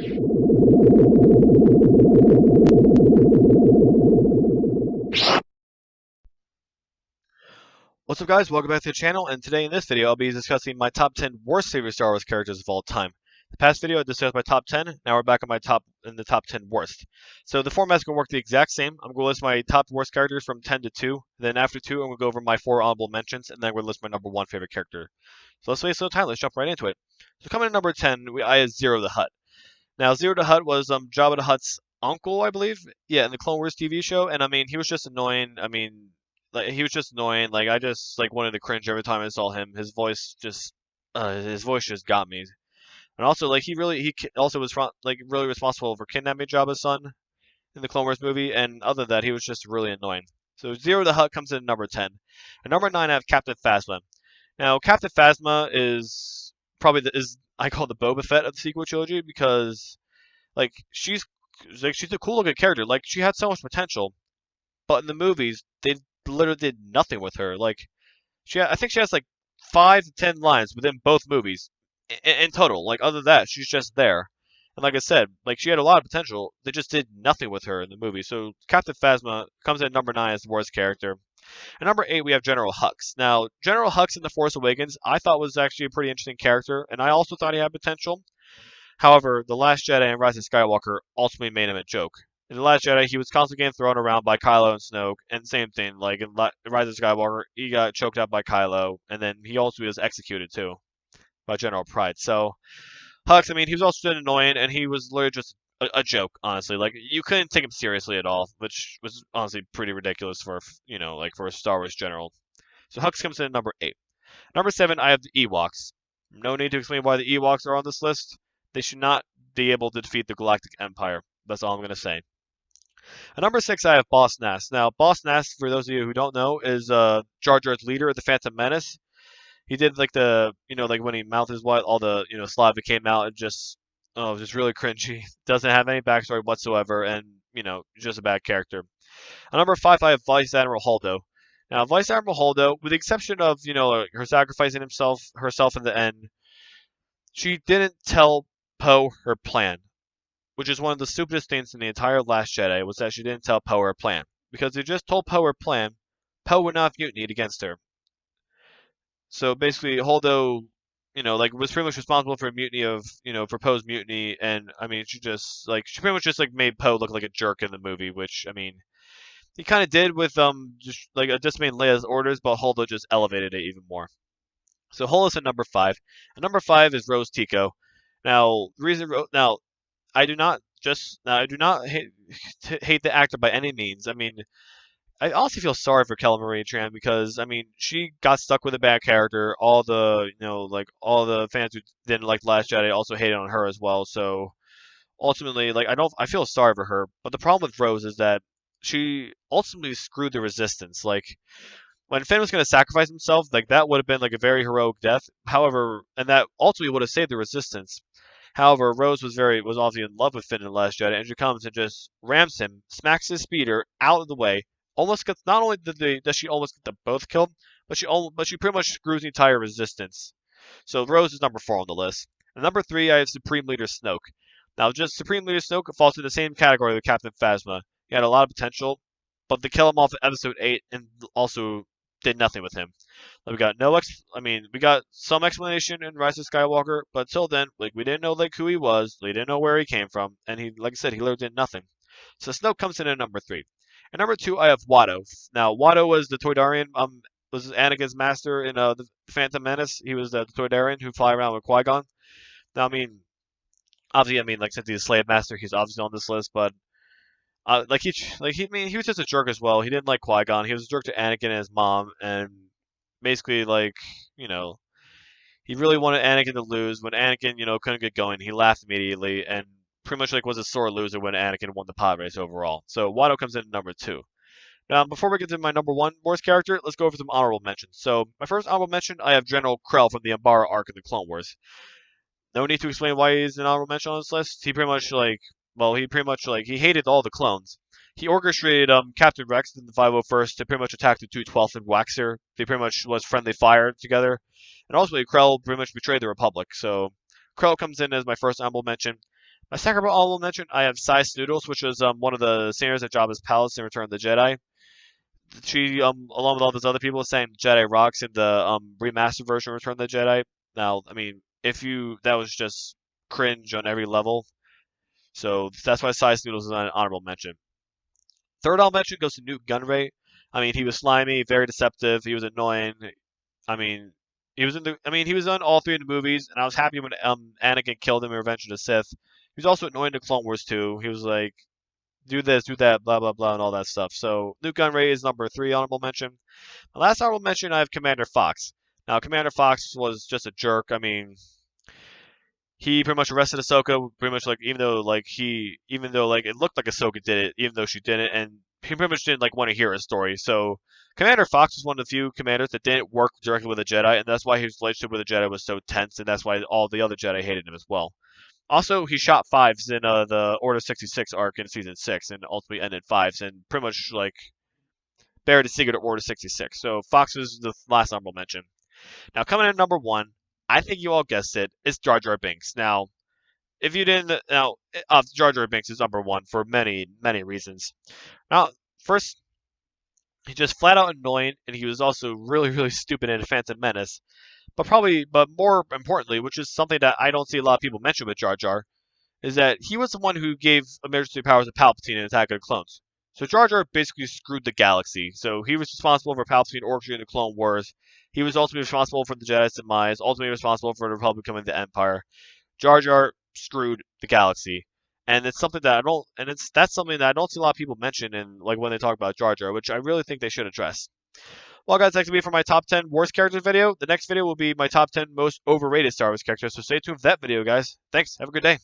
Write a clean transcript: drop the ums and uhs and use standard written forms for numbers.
What's up guys, welcome back to the channel, and today in this video I'll be discussing my top 10 worst favorite Star Wars characters of all time. The past video I discussed my top 10, now we're back on the top 10 worst. So the format's going to work the exact same. I'm going to list my top worst characters from 10 to 2, then after 2 I'm going to go over my 4 honorable mentions, and then I'm going to list my number 1 favorite character. So let's waste no time, let's jump right into it. So coming in number 10, I have Ziro the Hutt. Now Ziro the Hutt was Jabba the Hutt's uncle, I believe, yeah, in the Clone Wars TV show, and I mean, he was just annoying. He was just annoying. Like I just wanted to cringe every time I saw him. His voice just got me. And also like also was really responsible for kidnapping Jabba's son in the Clone Wars movie. And other than that, he was just really annoying. So Ziro the Hutt comes in at number 10. At number 9, I have Captain Phasma. Now Captain Phasma is probably I call it the Boba Fett of the sequel trilogy because like she's a cool looking character. Like she had so much potential, but in the movies they literally did nothing with her. Like I think she has like 5 to 10 lines within both movies in total. Like other than that, she's just there. And like I said, like she had a lot of potential. They just did nothing with her in the movie. So Captain Phasma comes in at number 9 as the worst character. At number 8, we have General Hux. Now, General Hux in The Force Awakens, I thought was actually a pretty interesting character, and I also thought he had potential. However, The Last Jedi and Rise of Skywalker ultimately made him a joke. In The Last Jedi, he was constantly getting thrown around by Kylo and Snoke, and same thing, like in Rise of Skywalker, he got choked out by Kylo, and then he also was executed too by General Pride. So, Hux, I mean, he was also annoying, and he was literally just a joke, honestly. Like, you couldn't take him seriously at all, which was honestly pretty ridiculous for, for a Star Wars general. So Hux comes in at number 8. Number 7, I have the Ewoks. No need to explain why the Ewoks are on this list. They should not be able to defeat the Galactic Empire. That's all I'm going to say. At number 6, I have Boss Nass. Now, Boss Nass, for those of you who don't know, is Jar Jar's leader of the Phantom Menace. He did like when he mouthed his wife, all the saliva came out and just just really cringy. Doesn't have any backstory whatsoever, and just a bad character. At number 5, I have Vice Admiral Holdo. Now, Vice Admiral Holdo, with the exception of her sacrificing herself in the end, she didn't tell Poe her plan, which is one of the stupidest things in the entire Last Jedi, was that she didn't tell Poe her plan. Because if she just told Poe her plan, Poe would not have mutinied against her. So basically, Holdo, was pretty much responsible for a mutiny of, for Poe's mutiny, and I mean, she pretty much just made Poe look like a jerk in the movie, which I mean, he kind of did with just disobeying Leia's orders, but Holdo just elevated it even more. So Holdo's at number 5. And number 5 is Rose Tico. Now, the reason I do not hate the actor by any means. I mean, I honestly feel sorry for Kelly Marie Tran because I mean she got stuck with a bad character. All the all the fans who didn't like Last Jedi also hated on her as well. So ultimately, I feel sorry for her. But the problem with Rose is that she ultimately screwed the Resistance. Like when Finn was going to sacrifice himself, that would have been a very heroic death. However, and that ultimately would have saved the Resistance. However, Rose was obviously in love with Finn in The Last Jedi, and she comes and just rams him, smacks his speeder out of the way. Almost gets, not only does she almost get them both killed, but she pretty much screws the entire Resistance. So Rose is number 4 on the list. And number 3, I have Supreme Leader Snoke. Now, just Supreme Leader Snoke falls in the same category with Captain Phasma. He had a lot of potential, but they kill him off in Episode 8, and also did nothing with him. We got some explanation in Rise of Skywalker, but until then, we didn't know who he was, we didn't know where he came from, and he, like I said, he literally did nothing. So Snoke comes in at number 3. At number 2, I have Watto. Now, Watto was the Toydarian, was Anakin's master in the Phantom Menace. He was the Toydarian who fly around with Qui-Gon. Now, obviously, since he's a slave master, he's obviously on this list, but he was just a jerk as well. He didn't like Qui-Gon. He was a jerk to Anakin and his mom, and basically, he really wanted Anakin to lose. When Anakin, couldn't get going, he laughed immediately, and pretty much was a sore loser when Anakin won the pod race overall. So Watto comes in at number 2. Now, before we get to my number 1 worst character, let's go over some honorable mentions. So my first honorable mention, I have General Krell from the Umbara arc in the Clone Wars. No need to explain why he's an honorable mention on this list. He pretty much he hated all the clones. He orchestrated Captain Rex in the 501st to pretty much attack the 212th and Waxer. They pretty much was friendly fire together. And ultimately, Krell pretty much betrayed the Republic. So Krell comes in as my first honorable mention. My second honorable mention, I have Snootles, which was one of the singers at Jabba's palace in Return of the Jedi. She along with all those other people sang Jedi Rocks in the remastered version of Return of the Jedi. Now, I mean, if you that was just cringe on every level. So that's why Noodles is an honorable mention. Third honorable mention goes to Nute Gunray. I mean, he was slimy, very deceptive. He was annoying. I mean, he was on all three of the movies, and I was happy when Anakin killed him in Revenge of the Sith. He was also annoying in Clone Wars too. He was like, do this, do that, blah blah blah, and all that stuff. So Nute Gunray is number 3 honorable mention. My last honorable mention, I have Commander Fox. Now, Commander Fox was just a jerk. I mean, he pretty much arrested Ahsoka, pretty much like even though like it looked like Ahsoka did it, even though she didn't, and he pretty much didn't like want to hear his story. So Commander Fox was one of the few commanders that didn't work directly with a Jedi, and that's why his relationship with a Jedi was so tense, and that's why all the other Jedi hated him as well. Also, he shot fives in the Order 66 arc in season 6, and ultimately ended fives, and pretty much like buried the secret of Order 66. So Fox was the last honorable mention. Now coming in at number 1, I think you all guessed it, it's Jar Binks. Now, if you didn't, now Jar Binks is number 1 for many, many reasons. Now, first, he's just flat out annoying, and he was also really, really stupid in A Phantom Menace. But more importantly, which is something that I don't see a lot of people mention with Jar Jar, is that he was the one who gave emergency powers to Palpatine in Attack of the Clones. So Jar Jar basically screwed the galaxy. So he was responsible for Palpatine orchestrating the Clone Wars. He was ultimately responsible for the Jedi's demise, ultimately responsible for the Republic becoming the Empire. Jar Jar screwed the galaxy. And it's something that I don't and that's something that I don't see a lot of people mention in like when they talk about Jar Jar, which I really think they should address. Well, guys, that's going to be for my top 10 worst characters video. The next video will be my top 10 most overrated Star Wars characters, so stay tuned for that video, guys. Thanks. Have a good day.